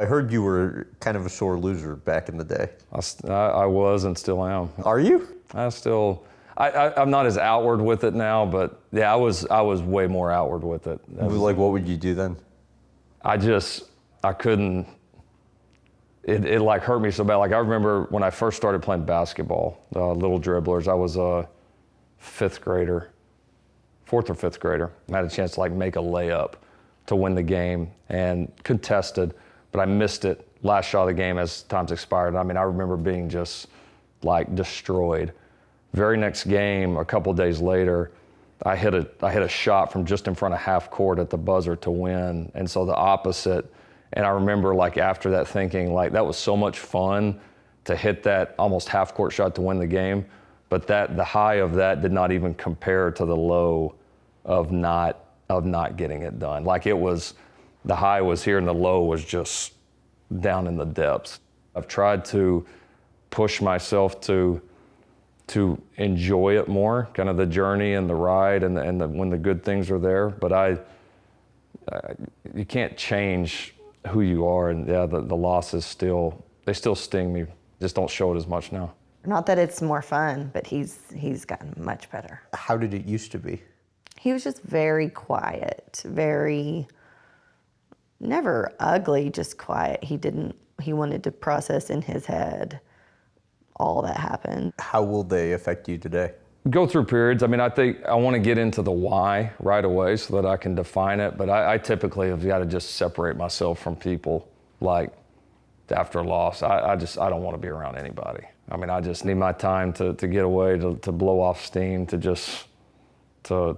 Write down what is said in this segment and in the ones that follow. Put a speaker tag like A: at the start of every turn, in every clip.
A: I heard you were kind of a sore loser back in the day.
B: I was and still am.
A: Are you?
B: I'm not as outward with it now, but yeah, I was way more outward with it.
A: Like, what would you do then?
B: I couldn't, it like hurt me so bad. Like I remember when I first started playing basketball, little dribblers, I was a fourth or fifth grader. I had a chance to like make a layup to win the game and contested, but I missed it last shot of the game as time's expired. I mean, I remember being just like destroyed. Very next game, a couple days later, I hit a shot from just in front of half court at the buzzer to win. And so the opposite. And I remember like after that thinking like that was so much fun to hit that almost half court shot to win the game. But the high of that did not even compare to the low of not getting it done. Like the high was here and the low was just down in the depths. I've tried to push myself to enjoy it more, kind of the journey and the ride and when the good things are there. But you can't change who you are, and yeah, the losses still sting me. Just don't show it as much now.
C: Not that it's more fun, but he's gotten much better.
A: How did it used to be?
C: He was just very quiet, never ugly, just quiet. He wanted to process in his head all that happened.
A: How will they affect you today?
B: Go through periods. I mean, I think I want to get into the why right away so that I can define it, but I typically have got to just separate myself from people like after a loss. I don't want to be around anybody. I mean, I just need my time to get away, to blow off steam, to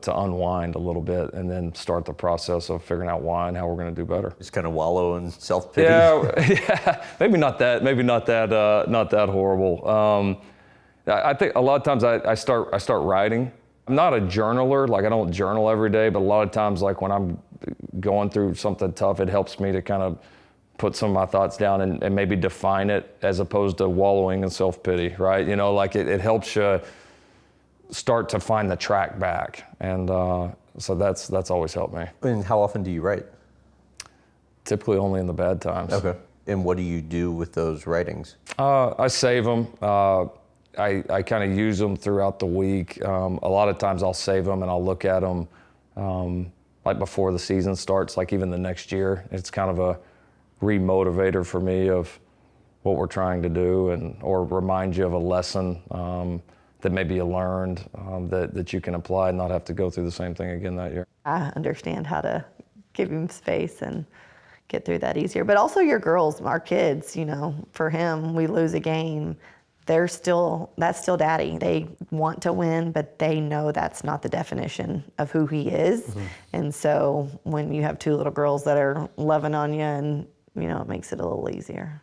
B: unwind a little bit, and then start the process of figuring out why and how we're going to do better.
A: Just kind of wallow in self-pity.
B: Yeah, maybe not that horrible. I think a lot of times I start writing. I'm not a journaler, like I don't journal every day, but a lot of times like when I'm going through something tough, it helps me to kind of put some of my thoughts down and maybe define it as opposed to wallowing in self-pity, right? You know, like it helps you start to find the track back. And so that's always helped me.
A: And how often do you write?
B: Typically only in the bad times.
A: Okay. And what do you do with those writings?
B: I save them. I kind of use them throughout the week. A lot of times I'll save them and I'll look at them like before the season starts, like even the next year. It's kind of a re-motivator for me of what we're trying to do, or remind you of a lesson that maybe you learned that you can apply and not have to go through the same thing again that year.
C: I understand how to give him space and get through that easier. But also your girls, our kids, you know, for him, we lose a game, that's still daddy. They want to win, but they know that's not the definition of who he is. Mm-hmm. And so when you have two little girls that are loving on you, and you know, it makes it a little easier.